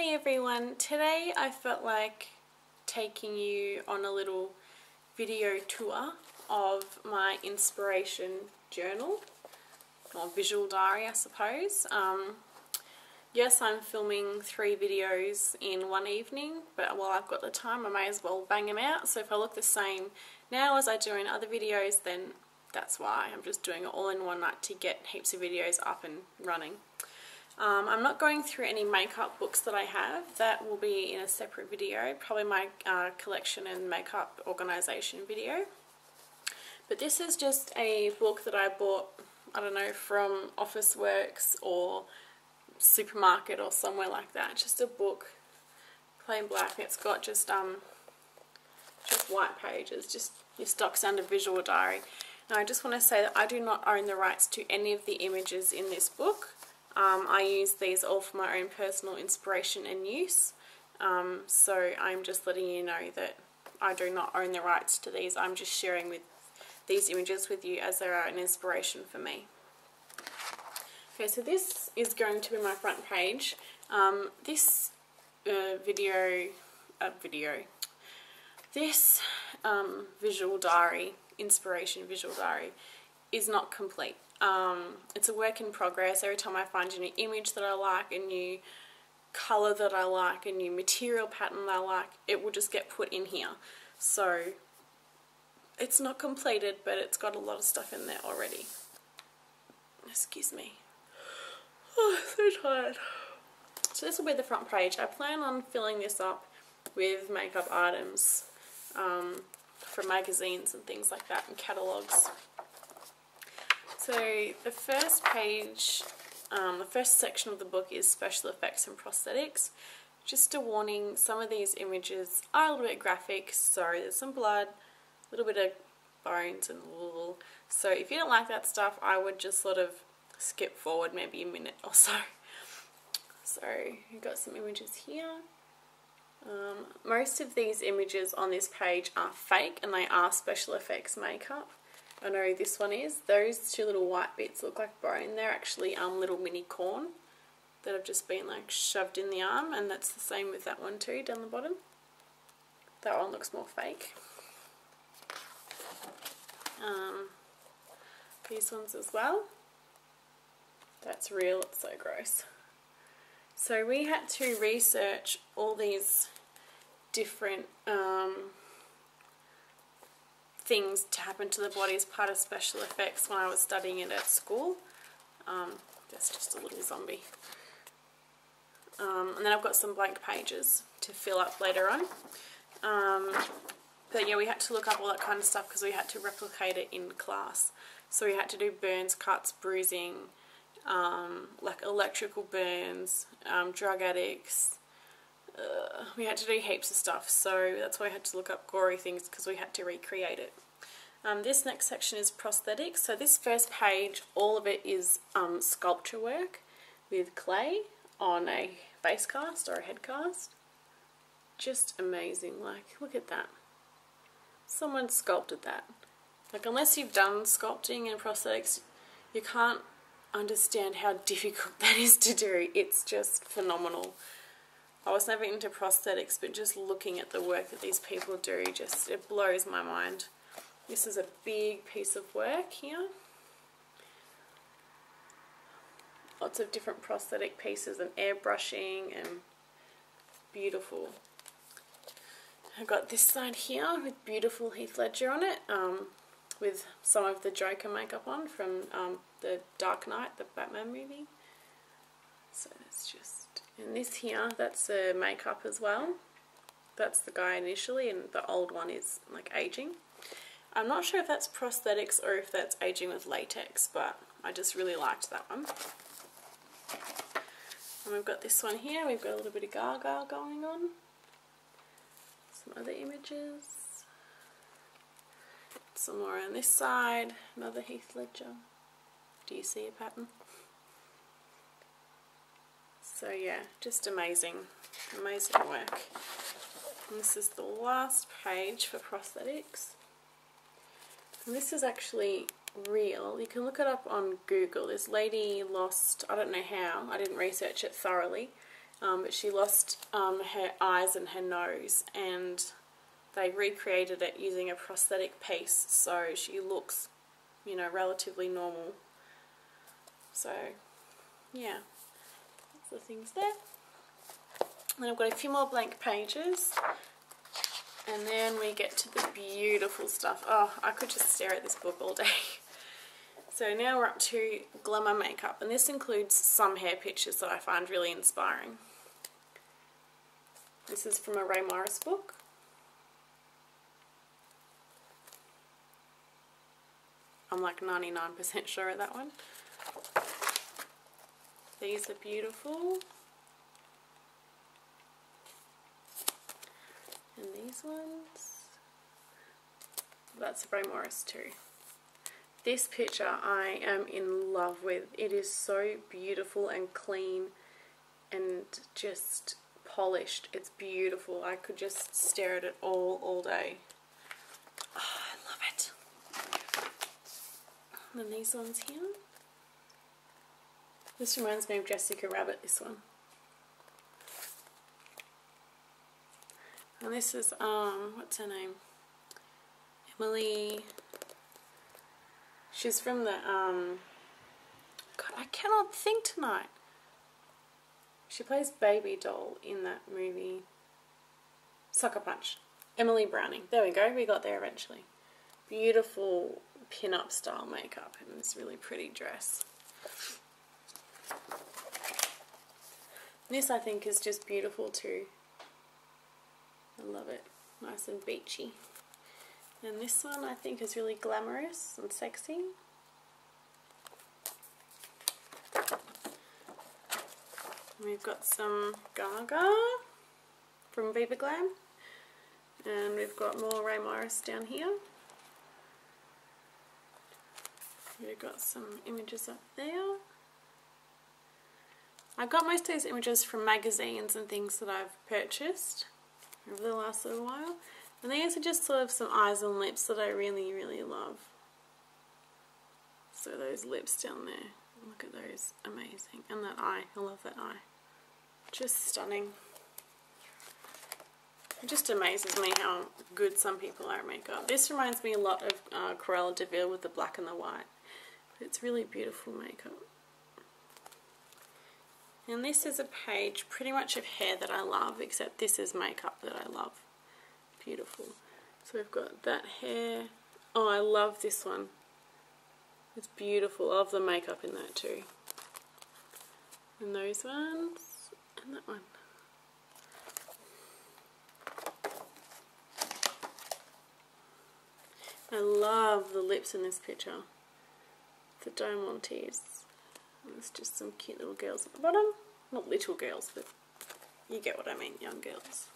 Hey everyone, today I felt like taking you on a little video tour of my inspiration journal, or visual diary I suppose. Yes, I'm filming 3 videos in one evening, but while I've got the time I may as well bang them out. So if I look the same now as I do in other videos, then that's why. I'm just doing it all in one night to get heaps of videos up and running. I'm not going through any makeup books that I have. That will be in a separate video, probably my collection and makeup organisation video. But this is just a book that I bought, I don't know, from Officeworks or supermarket or somewhere like that. Just a book, plain black. It's got just white pages, just your stock standard visual diary. Now I just want to say that I do not own the rights to any of the images in this book. I use these all for my own personal inspiration and use, so I'm just letting you know that I do not own the rights to these. I'm just sharing with these images with you as they are an inspiration for me. Okay, so this is going to be my front page. This visual diary, inspiration visual diary, is not complete. It's a work in progress. Every time I find a new image that I like, a new colour that I like, a new material pattern that I like, it will just get put in here. So it's not completed, but it's got a lot of stuff in there already. Excuse me. Oh, so tired. So this will be the front page. I plan on filling this up with makeup items from magazines and things like that, and catalogues. So the first page, the first section of the book is special effects and prosthetics. Just a warning, some of these images are a little bit graphic, so there's some blood, a little bit of bones and wool. So if you don't like that stuff, I would just sort of skip forward maybe a minute or so. So you've got some images here. Most of these images on this page are fake and they are special effects makeup. I know this one is. Those 2 little white bits look like bone. They're actually little mini corn that have just been like shoved in the arm, and that's the same with that one too down the bottom. That one looks more fake. These ones as well. That's real, it's so gross. So we had to research all these different things to happen to the body as part of special effects when I was studying it at school. That's just a little zombie. And then I've got some blank pages to fill up later on. But yeah, we had to look up all that kind of stuff because we had to replicate it in class. So we had to do burns, cuts, bruising, like electrical burns, drug addicts. We had to do heaps of stuff, so that's why I had to look up gory things, because we had to recreate it. This next section is prosthetics. So this first page, all of it is sculpture work with clay on a base cast or a head cast. Just amazing. Like, look at that. Someone sculpted that. Like, unless you've done sculpting and prosthetics, you can't understand how difficult that is to do. It's just phenomenal. I was never into prosthetics, but just looking at the work that these people do, it blows my mind. This is a big piece of work here. Lots of different prosthetic pieces and airbrushing, and beautiful. I've got this side here with beautiful Heath Ledger on it, with some of the Joker makeup on from the Dark Knight, the Batman movie. So that's just, and this here, that's a makeup as well. That's the guy initially, and the old one is like aging. I'm not sure if that's prosthetics or if that's aging with latex, but I just really liked that one. And we've got this one here, we've got a little bit of Gaga going on. Some other images. Some more on this side, another Heath Ledger. Do you see a pattern? So yeah, just amazing, amazing work. And this is the last page for prosthetics. And this is actually real. You can look it up on Google. This lady lost, I don't know how, I didn't research it thoroughly, but she lost her eyes and her nose, and they recreated it using a prosthetic piece, so she looks, you know, relatively normal. So yeah, that's the things there. And I've got a few more blank pages, and then we get to the beautiful stuff. Oh, I could just stare at this book all day. So now we're up to Glamour makeup, and this includes some hair pictures that I find really inspiring. This is from a Ray Morris book. I'm like 99% sure of that one. These are beautiful. And these ones, that's Ray Morris too. This picture I am in love with. It is so beautiful and clean and just polished. It's beautiful. I could just stare at it all day. Oh, I love it. And then these ones here. This reminds me of Jessica Rabbit, this one. And this is, what's her name? Emily. She's from the, God, I cannot think tonight. She plays Baby Doll in that movie. Sucker Punch. Emily Browning. There we go, we got there eventually. Beautiful pin-up style makeup and this really pretty dress. This I think is just beautiful too. I love it. Nice and beachy. And this one I think is really glamorous and sexy. We've got some Gaga from Viva Glam. And we've got more Ray Morris down here. We've got some images up there. I got most of these images from magazines and things that I've purchased over the last little while. And these are just sort of some eyes and lips that I really, really love. So those lips down there, look at those, amazing. And that eye, I love that eye. Just stunning. It just amazes me how good some people are at makeup. This reminds me a lot of Cruella de Vil with the black and the white. It's really beautiful makeup. And this is a page pretty much of hair that I love, except this is makeup that I love. Beautiful. So we've got that hair. Oh, I love this one. It's beautiful. I love the makeup in that too. And those ones. And that one. I love the lips in this picture. The Diamantes. There's just some cute little girls at the bottom. Not little girls, but you get what I mean, young girls.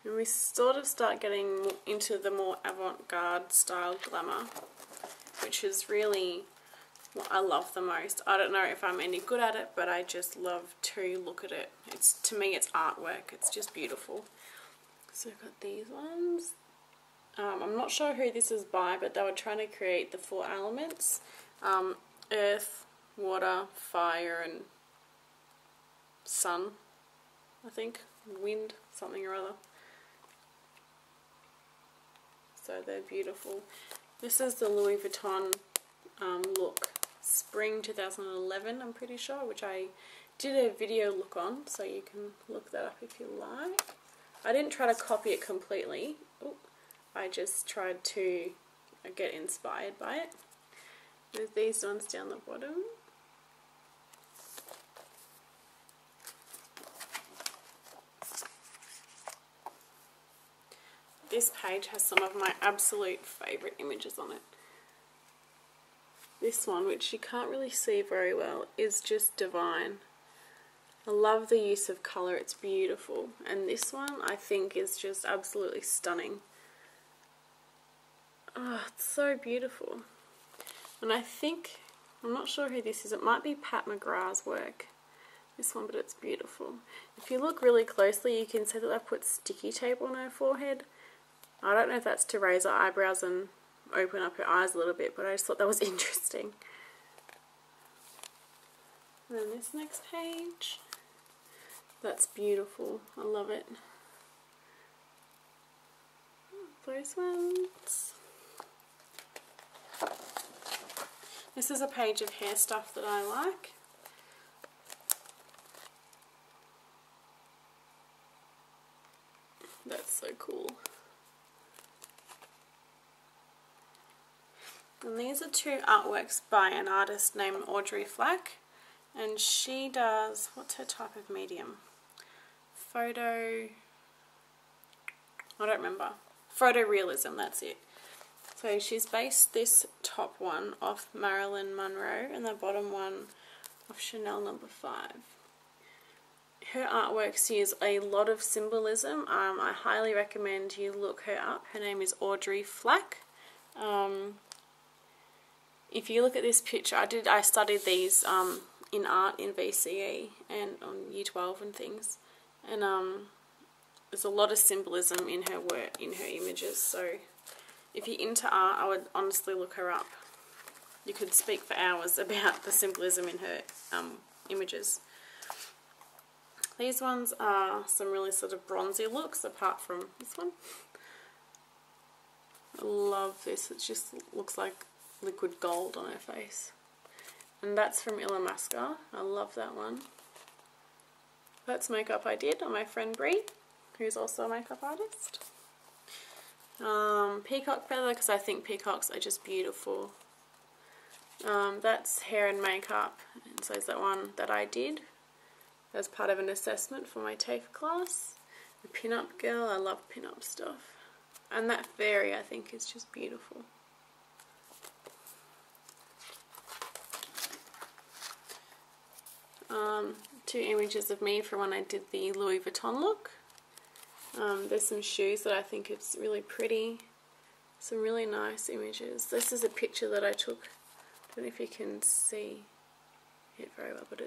And we sort of start getting into the more avant-garde style glamour, which is really what I love the most. I don't know if I'm any good at it, but I just love to look at it. To me, it's artwork. It's just beautiful. So I've got these ones. I'm not sure who this is by, but they were trying to create the 4 elements. Earth, water, fire, and sun, I think. Wind, something or other. So they're beautiful. This is the Louis Vuitton look. Spring 2011, I'm pretty sure, which I did a video look on, so you can look that up if you like. I didn't try to copy it completely. Ooh. I just tried to get inspired by it. There's these ones down the bottom. This page has some of my absolute favourite images on it. This one, which you can't really see very well, is just divine. I love the use of colour, it's beautiful. And this one I think is just absolutely stunning. Oh, it's so beautiful. And I think, I'm not sure who this is, it might be Pat McGrath's work, this one, but it's beautiful. If you look really closely, you can see that I've put sticky tape on her forehead. I don't know if that's to raise her eyebrows and open up her eyes a little bit, but I just thought that was interesting. And then this next page, that's beautiful, I love it. Those ones. This is a page of hair stuff that I like. That's so cool. And these are two artworks by an artist named Audrey Flack, and she does, what's her type of medium? I don't remember. Photorealism, that's it. So she's based this top one off Marilyn Monroe and the bottom one off Chanel No. 5. Her artworks use a lot of symbolism. I highly recommend you look her up. Her name is Audrey Flack. If you look at this picture, I studied these in art in VCE and on Year 12 and things, and there's a lot of symbolism in her work, in her images. So if you're into art, I would honestly look her up. You could speak for hours about the symbolism in her images. These ones are some really sort of bronzy looks, apart from this one. I love this. It just looks like liquid gold on her face. And that's from Illamasqua. I love that one. That's makeup I did on my friend Brie, who's also a makeup artist. Peacock feather, because I think peacocks are just beautiful. That's hair and makeup, and so is that one that I did as part of an assessment for my TAFE class. The pin-up girl, I love pin-up stuff. And that fairy I think is just beautiful. Two images of me from when I did the Louis Vuitton look. There's some shoes that I think is really pretty. Some really nice images. This is a picture that I took. I don't know if you can see it very well, but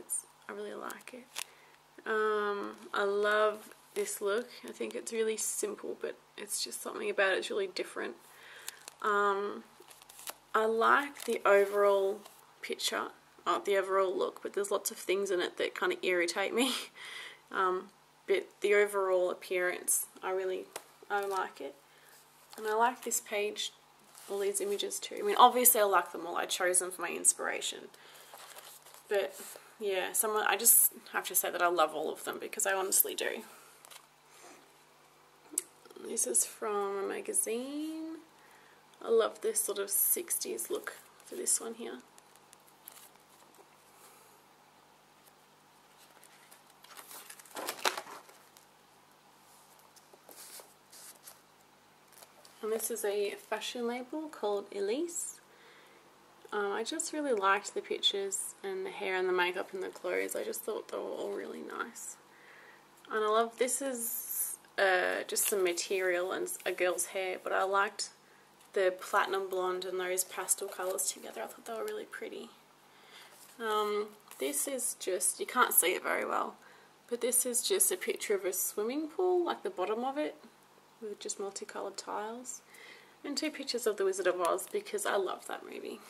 I really like it. I love this look. I think it's really simple, but it's just something about it's really different. I like the overall picture, the overall look, but there's lots of things in it that kind of irritate me. But the overall appearance, I like it. And I like this page, all these images too. I mean, obviously I like them all. I chose them for my inspiration. But yeah, I just have to say that I love all of them because I honestly do. This is from a magazine. I love this sort of 60s look for this one here. And this is a fashion label called Elise. I just really liked the pictures and the hair and the makeup and the clothes. I just thought they were all really nice. And I love, this is just some material and a girl's hair, but I liked the platinum blonde and those pastel colours together. I thought they were really pretty. This is just, you can't see it very well, but this is just a picture of a swimming pool, like the bottom of it, with just multicoloured tiles, and two pictures of the Wizard of Oz because I love that movie.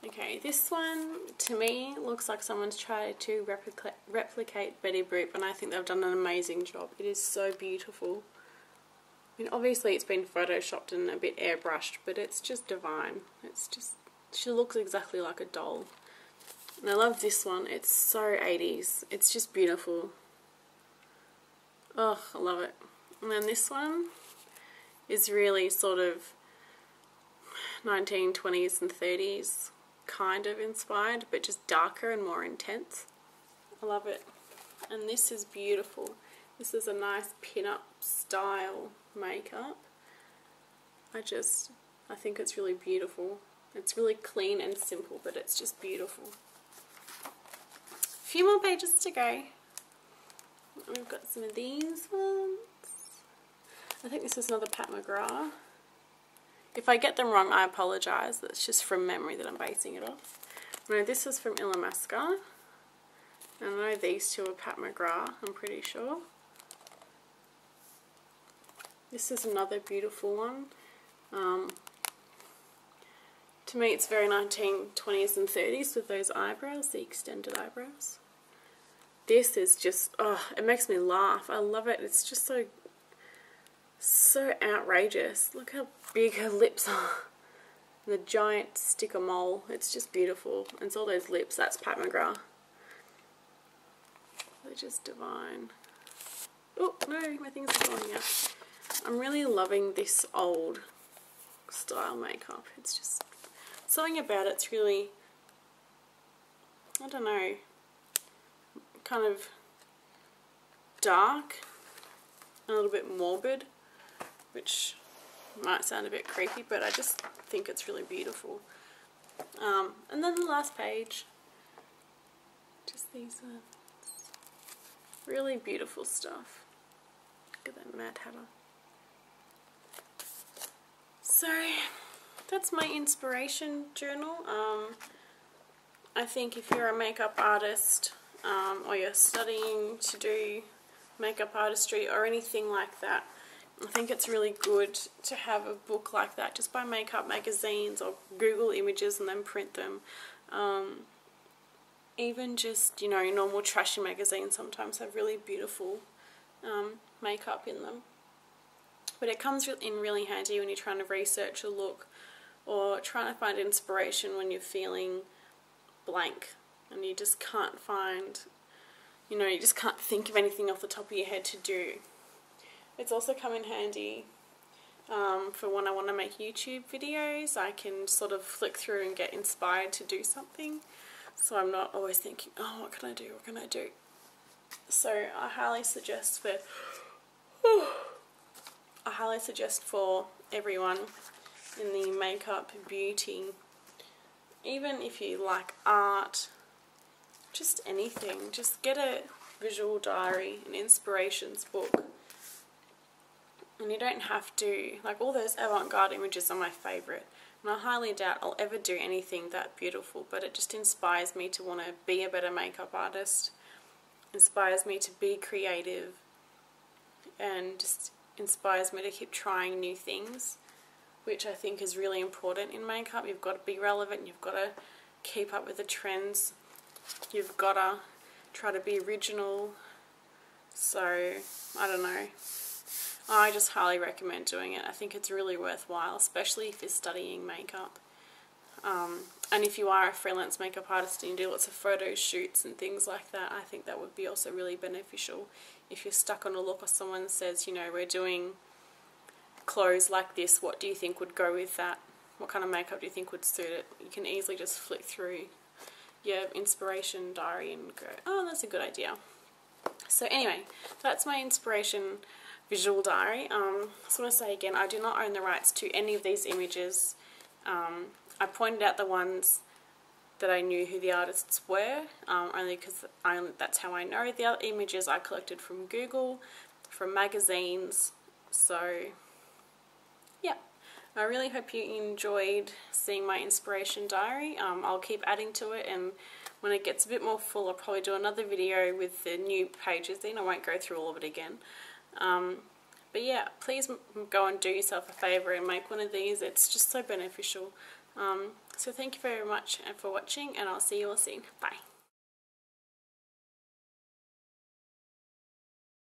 Okay, this one to me looks like someone's tried to replicate Betty Boop, and I think they've done an amazing job. It is so beautiful. I mean, obviously it's been photoshopped and a bit airbrushed, but it's just divine. It's just, she looks exactly like a doll. And I love this one. It's so 80s. It's just beautiful. Oh, I love it. And then this one is really sort of 1920s and 30s kind of inspired, but just darker and more intense. I love it. And this is beautiful. This is a nice pin-up style makeup. I think it's really beautiful. It's really clean and simple, but it's just beautiful. A few more pages to go. We've got some of these ones. I think this is another Pat McGrath. If I get them wrong, I apologise. That's just from memory that I'm basing it off. No, this is from Illamasqua. And I know these two are Pat McGrath, I'm pretty sure. This is another beautiful one. To me it's very 1920s and 30s with those eyebrows, the extended eyebrows. This is just, oh, it makes me laugh. I love it. It's just so outrageous. Look how big her lips are. The giant sticker mole. It's just beautiful. And it's all those lips. That's Pat McGrath. They're just divine. Oh, no, my things are falling out. I'm really loving this old style makeup. It's just something about it's really, I don't know, kind of dark, a little bit morbid, which might sound a bit creepy, but I just think it's really beautiful. And then the last page, just these really beautiful stuff. Look at that Mad Hatter. So that's my inspiration journal. I think if you're a makeup artist, or you're studying to do makeup artistry or anything like that, I think it's really good to have a book like that. Just buy makeup magazines or Google images and then print them. Even just, you know, normal trashy magazines sometimes have really beautiful makeup in them. But it comes in really handy when you're trying to research a look or trying to find inspiration when you're feeling blank and you just can't find, you know, you just can't think of anything off the top of your head to do. It's also come in handy for when I want to make YouTube videos. I can sort of flick through and get inspired to do something. So I'm not always thinking, oh, what can I do, what can I do? So I highly suggest for everyone in the makeup, beauty, even if you like art, just anything, just get a visual diary, an inspirations book. And you don't have to, like, all those avant-garde images are my favourite. And I highly doubt I'll ever do anything that beautiful, but it just inspires me to want to be a better makeup artist, inspires me to be creative, and just inspires me to keep trying new things, which I think is really important in makeup. You've got to be relevant, you've got to keep up with the trends, you've got to try to be original. So, I don't know. I just highly recommend doing it. I think it's really worthwhile, especially if you're studying makeup. And if you are a freelance makeup artist and you do lots of photo shoots and things like that, I think that would be also really beneficial. If you're stuck on a look or someone says, you know, we're doing clothes like this, what do you think would go with that? What kind of makeup do you think would suit it? You can easily just flick through your inspiration diary and go, oh, that's a good idea. So anyway, that's my inspiration visual diary. I just want to say again, I do not own the rights to any of these images. I pointed out the ones that I knew who the artists were, only because that's how I know. The other images I collected from Google, from magazines. So yeah, I really hope you enjoyed seeing my inspiration diary. I'll keep adding to it, and when it gets a bit more full, I'll probably do another video with the new pages in. I won't go through all of it again. But yeah, please go and do yourself a favour and make one of these. It's just so beneficial. So thank you very much for watching, and I'll see you all soon. Bye.